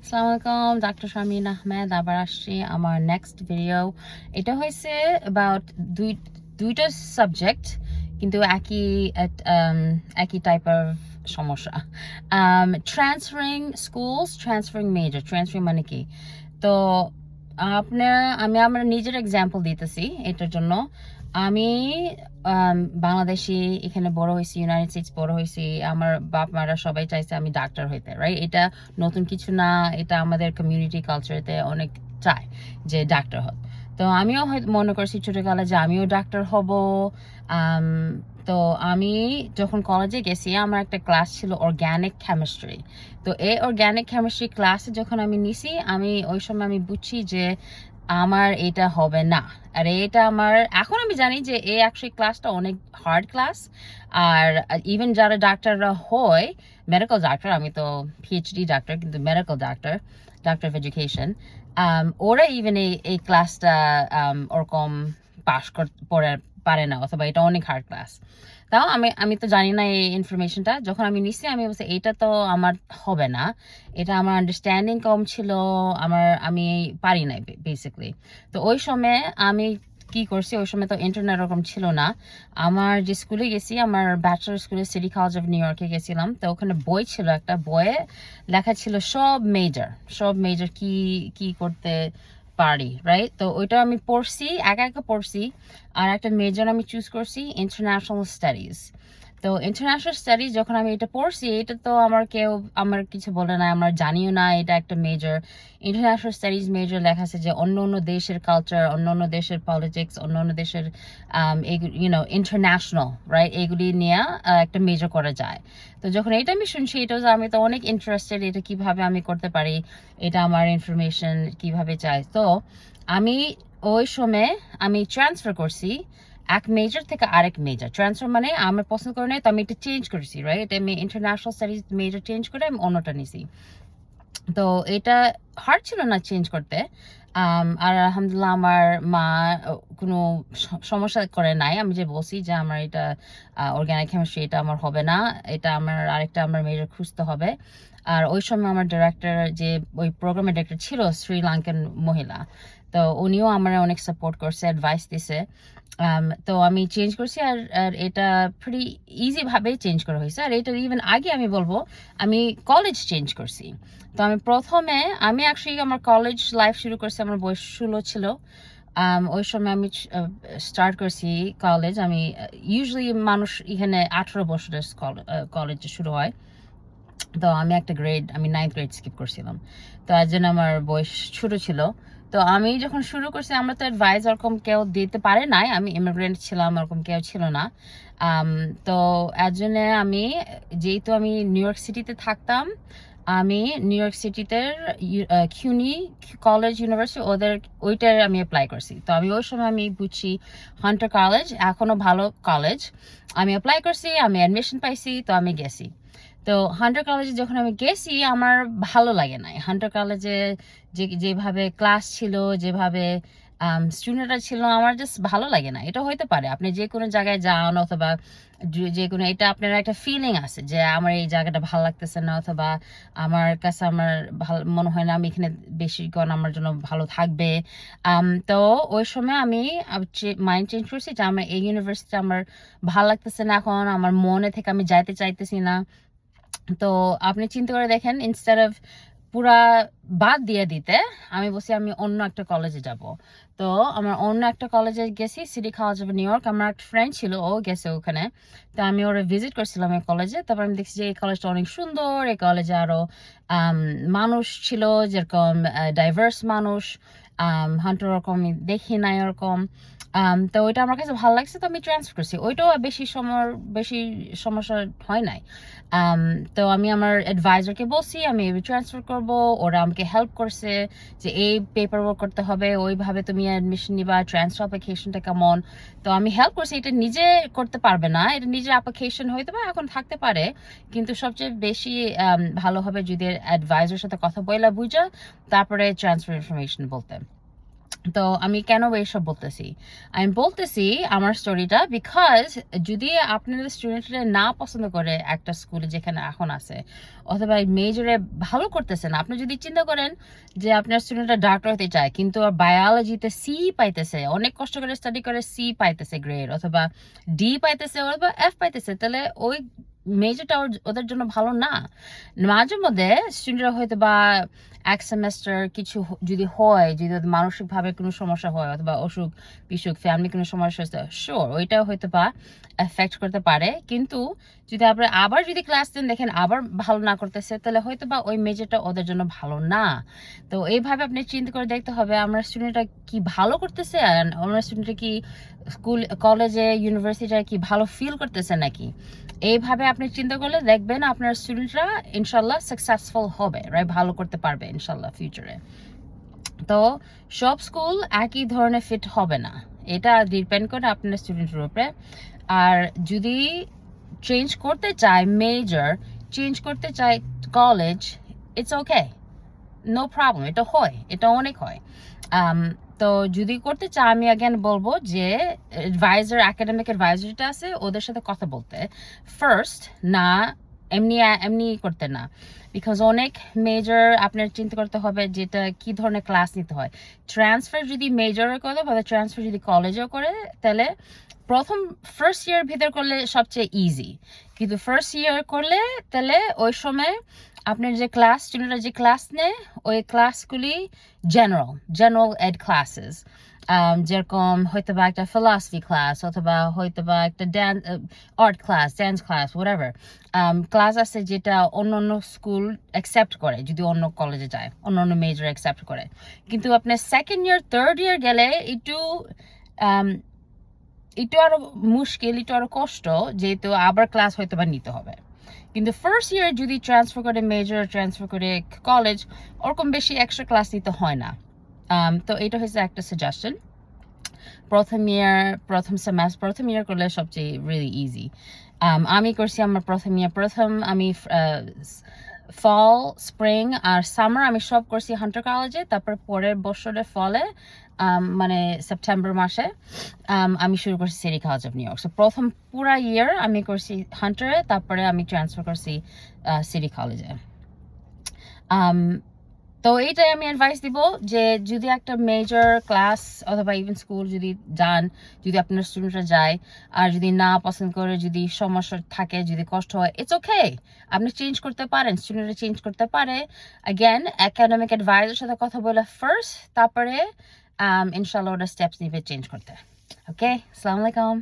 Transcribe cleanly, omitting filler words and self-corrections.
আসসালামু আলাইকুম, ডক্টর শারমিন আহমেদ আবার আসছি আমার নেক্সট ভিডিও। এটা হয়েছে অ্যাবাউট দুইটা সাবজেক্ট, কিন্তু একই টাইপের সমস্যা। Transferring schools, transferring major. Transferring মানে কি? তো আমি আমার নিজের এক্সাম্পল দিতেছি এটার জন্য। আমি বাংলাদেশি, এখানে বড় হয়েছি, ইউনাইটেড স্টেটস বড় হয়েছি। আমার বাপ মারা সবাই চাইছে আমি ডাক্তার হইতে, রাইট? এটা নতুন কিছু না, এটা আমাদের কমিউনিটি কালচারেতে অনেক চায় যে ডাক্তার হত। তো আমিও হয়তো মনে করছি ছোটবেলা যে আমিও ডাক্তার হব। আম, তো আমি যখন কলেজে গেছি, আমার একটা ক্লাস ছিল অর্গ্যানিক কেমিস্ট্রি। তো এই অর্গ্যানিক কেমিস্ট্রি ক্লাসে যখন আমি নিছি, আমি ওই সময় আমি বুঝছি যে আমার এটা হবে না। আর এটা আমার, এখন আমি জানি যে এই অ্যাকচুয়ালি ক্লাসটা অনেক হার্ড ক্লাস। আর ইভেন যারা ডাক্তাররা হয়, মেডিকেল ডাক্তার, আমি তো পিএইচডি ডাক্তার, কিন্তু medical doctor, doctor of education, ওরা ইভেন এই ক্লাসটা ওরকম পাশ পড়ে পারে না, অথবা এটা অনেক হার্ড ক্লাস। তাও আমি তো জানি না এই ইনফরমেশনটা। যখন আমি নিচ্ছি, আমি বলছি এইটা তো আমার হবে না, এটা আমার আন্ডারস্ট্যান্ডিং কম ছিল, আমি পারি নাই বেসিকলি। তো ওই সময় আমি কি করছি, ওই সময় তো ইন্টারনেট ওরকম ছিল না। আমার যে স্কুলে গেছি, আমার ব্যাচেলার স্কুলে, সিটি কলেজ অফ নিউ ইয়র্কে গেছিলাম। তো ওখানে বই ছিল, একটা বইয়ে লেখা ছিল সব মেজর কি কি করতে পারি, রাইট? তো ওইটা আমি পড়ছি, একা একা পড়ছি। আর একটা মেজর আমি চুজ করছি ইন্টারন্যাশনাল স্টাডিজ। তো ইন্টারন্যাশনাল স্টাডিজ যখন আমি এটা পড়ছি, এটা তো আমার কিছু বলে না, আমার জানিও না এটা একটা মেজর। ইন্টারন্যাশনাল স্টাডিজ মেজর লেখা আছে যে অন্য অন্য দেশের কালচার, অন্য অন্য দেশের পলিটিক্স, অন্য অন্য দেশের ইন্টারন্যাশনাল, রাইট, এগুলি নিয়ে একটা মেজর করা যায়। তো যখন এটা আমি শুনছি, এটা আমি তো অনেক ইন্টারেস্টেড, এটা কিভাবে আমি করতে পারি, এটা আমার ইনফরমেশন কিভাবে চাই। তো আমি ওই সময় আমি ট্রান্সফার করছি এক মেজর থেকে আরেক মেজর। ট্রান্সফার মানে আমার পছন্দ করে নাই, তো আমি এটা চেঞ্জ করেছি, রাইট? আমি ইন্টারন্যাশনাল স্টাডিজ মেজর চেঞ্জ করে আমি অন্যটা নিছি। তো এটা হার্ড ছিল না চেঞ্জ করতে। আর আলহামদুলিল্লাহ আমার মা কোনো সমস্যা করে নাই। আমি যে বলছি যে আমার এটা অর্গ্যানিক কেমিস্ট্রি, এটা আমার হবে না, এটা আমার আরেকটা আমার মেজর খুঁজতে হবে। আর ওই সময় আমার ডিরেক্টর, যে ওই প্রোগ্রামের ডিরেক্টর ছিল, শ্রীলঙ্কান মহিলা। তো উনিও আমার অনেক সাপোর্ট করছে, অ্যাডভাইস দিছে। তো আমি চেঞ্জ করছি। আর এটা প্রিটি ইজি ভাবে চেঞ্জ করা হয়েছে। আর এটা ইভেন আগে আমি বলবো, আমি কলেজ চেঞ্জ করছি। তো আমি অ্যাকচুয়ালি আমার কলেজ লাইফ শুরু করছি, আমার বয়স 16 ছিল। ওই সময় আমি স্টার্ট করছি কলেজ। আমি ইউজুয়ালি মানুষ এখানে 18 বছরের কলেজ শুরু হয়। তো আমি 9th গ্রেড স্কিপ করছিলাম। তো এর জন্য আমার বয়স ছোট ছিল। তো আমি যখন শুরু করছি, আমরা তো অ্যাডভাইস ওরকম কেউ দিতে পারে নাই, আমি ইমিগ্রেন্ট ছিলাম, ওরকম কেউ ছিল না। তো এর জন্য যেহেতু আমি নিউ ইয়র্ক সিটিতে থাকতাম, আমি নিউ ইয়র্ক সিটিতে কিউনি কলেজ, ইউনিভার্সিটি, ওইটার আমি অ্যাপ্লাই করছি। তো আমি ওই সময় আমি বুঝছি হান্টার কলেজ এখনো ভালো কলেজ। আমি অ্যাপ্লাই করছি, আমি অ্যাডমিশন পাইছি, তো আমি গেছি। তো হান্টার কলেজে যখন আমি গেছি, আমার ভালো লাগে নাই। হান্টার কলেজে যেভাবে ক্লাস ছিল, যেভাবে স্টুডেন্টরা ছিল, আমার জাস্ট ভালো লাগে না। এটা হইতে পারে আপনি যে কোনো জায়গায় যান, অথবা যে কোনো, এটা আপনার একটা ফিলিং আছে যে আমার এই জায়গাটা ভালো লাগতেছে না, অথবা আমার কাছে আমার ভালো মনে হয় না আমি এখানে বেশিক্ষণ আমার জন্য ভালো থাকবে। তো ওই সময় আমি মাইন্ড চেঞ্জ করছি যে আমার এই ইউনিভার্সিটি আমার ভালো লাগতেছে না, এখন আমার মনে থেকে আমি যাইতে চাইতেছি না। তো আপনি চিন্তা করে দেখেন, ইনস্টেড অফ পুরা বাদ দিয়ে দিতে, আমি বলছি আমি অন্য একটা কলেজে যাব। তো আমার অন্য একটা কলেজে গেছি, city college of new York. আমার একটা ফ্রেন্ড ছিল, ও গেছে ওখানে। তো আমি ওরা ভিজিট করছিলাম এই কলেজে। তারপর আমি দেখছি যে এই কলেজটা অনেক সুন্দর, এই কলেজে আরো মানুষ ছিল, যেরকম ডাইভার্স মানুষ। হান্টার ওরকম আমি দেখি নাই ওরকম। তো ওইটা আমার কাছে ভালো লাগছে, তো আমি ট্রান্সফার করছি। ওইটাও বেশি সমস্যা হয় নাই। তো আমি আমার অ্যাডভাইজারকে বলছি আমি ট্রান্সফার করব। ওরা আমাকে হেল্প করছে যে এই পেপার ওয়ার্ক করতে হবে, ওইভাবে তুমি অ্যাডমিশন নিবা, ট্রান্সফার অ্যাপ্লিকেশনটা কেমন। তো আমি হেল্প করছি। এটা নিজে করতে পারবে না, এটা নিজের অ্যাপ্লিকেশন হইতে পারে, এখন থাকতে পারে, কিন্তু সবচেয়ে বেশি ভালো হবে যদি অ্যাডভাইজারের সাথে কথা বলা বুঝা, তারপরে ট্রান্সফার ইনফরমেশন বলতে। তো আমি কেন এইসব বলতেছি, আমি বলতেছি আমার স্টোরিটা বিকজ যদি আপনাদের স্টুডেন্টরা না পছন্দ করে একটা স্কুলে যেখানে এখন আছে, অথবা মেজরে ভালো করতেছে না, আপনি যদি চিন্তা করেন যে আপনার স্টুডেন্টরা ডাক্তার হতে চায় কিন্তু বায়োলজিতে সি পাইতেছে, অনেক কষ্ট করে স্টাডি করে সি পাইতেছে গ্রেড, অথবা ডি পাইতেছে অথবা এফ পাইতেছে, তাহলে ওই মেজরটা ওদের জন্য ভালো না। মাঝে মধ্যে স্টুডেন্টরা হয়তো বা এক সেমেস্টার কিছু যদি হয়, যদি ওদের মানসিকভাবে কোনো সমস্যা হয় অথবা অসুখ বিসুখ ফ্যামিলি কোনো সমস্যা হচ্ছে, শিওর ওইটাও হয়তো বা এফেক্ট করতে পারে। কিন্তু যদি আপনি আবার যদি ক্লাস দেন দেখেন আবার ভালো না করতেছে, তাহলে হয়তো বা ওই মেজরটা ওদের জন্য ভালো না। তো এইভাবে আপনি চিন্তা করে দেখতে হবে আমার স্টুডেন্টরা কি ভালো করতেছে, আর আমার স্টুডেন্টরা কি স্কুল কলেজে ইউনিভার্সিটিতে কি ভালো ফিল করতেছে নাকি। এইভাবে আপনি চিন্তা করলে দেখবেন আপনার স্টুডেন্টরা ইনশাল্লাহ সাকসেসফুল হবে, রাইট, ভালো করতে পারবে ইনশাল্লাহ ফিউচারে। তো সব স্কুল একই ধরনের ফিট হবে না, এটা ডিপেন্ড করে আপনার স্টুডেন্টের উপরে। আর যদি চেঞ্জ করতে চায় মেজর, চেঞ্জ করতে চায় college, it's okay, no problem, এটা হয়, এটা অনেক হয়। তো যদি করতে চাই আমি অ্যাগেন বলবো যে অ্যাডভাইজার, একাডেমিক অ্যাডভাইজারটা আছে ওদের সাথে কথা বলতে ফার্স্ট, না এমনি এমনি করতে না। বিকজ অনেক মেজর আপনার চিন্তা করতে হবে যেটা কি ধরনের ক্লাস নিতে হয়। ট্রান্সফার যদি মেজরে করে বা ট্রান্সফার যদি কলেজেও করে, তাহলে প্রথম ফার্স্ট ইয়ার ভিতর করলে সবচেয়ে ইজি, কিন্তু ফার্স্ট ইয়ার করলে তাহলে ওই সময় আপনার যে ক্লাস স্টুডেন্টরা যে ক্লাস নেয় ওই ক্লাসগুলি জেনারেল এড ক্লাসেস, যেরকম হয়তো বা একটা ফিলসফি ক্লাস অথবা হয়তো বা একটা art class, dance class, whatever class আছে যেটা অন্য অন্য স্কুল অ্যাকসেপ্ট করে যদি অন্য কলেজে যায়, অন্য অন্য মেজর অ্যাকসেপ্ট করে। কিন্তু আপনার সেকেন্ড ইয়ার থার্ড ইয়ার গেলে একটু আরো মুশকিল, একটু আরো কষ্ট, যেহেতু আবার ক্লাস হয়তো বা নিতে হবে। কিন্তু ফার্স্ট ইয়ার যদি ট্রান্সফার করে মেজর, ট্রান্সফার করে কলেজ, ওরকম বেশি এক্সট্রা ক্লাস নিতে হয় না। তো এটা হচ্ছে একটা সাজেশন। প্রথম ইয়ার করলে সবচেয়ে রিয়েলি ইজি। আমি করছি আমার প্রথম আমি ফল, স্প্রিং আর সামার আমি সব করছি হান্টার কলেজে। তারপর পরের বছরের ফলে মানে সেপ্টেম্বর মাসে আমি শুরু করছি city college of new York. So প্রথম পুরা ইয়ার আমি করছি হান্টারে, তারপরে আমি ট্রান্সফার করছি সিটি কলেজে। তো এইটাই আমি অ্যাডভাইস দিব যে যদি একটা মেজর ক্লাস অথবা ইভেন স্কুল যদি যান, যদি আপনার স্টুডেন্টরা যায় আর যদি না পছন্দ করে, যদি সমস্যা থাকে, যদি কষ্ট হয়, ইটস ওকে, আপনি চেঞ্জ করতে পারেন, স্টুডেন্টরা চেঞ্জ করতে পারে। অ্যাগেন একাডেমিক অ্যাডভাইজারের সাথে কথা বলে ফার্স্ট, তারপরে ইনশাল্লাহ ওরা স্টেপস নিবে চেঞ্জ করতে। ওকে, আসসালামু আলাইকুম।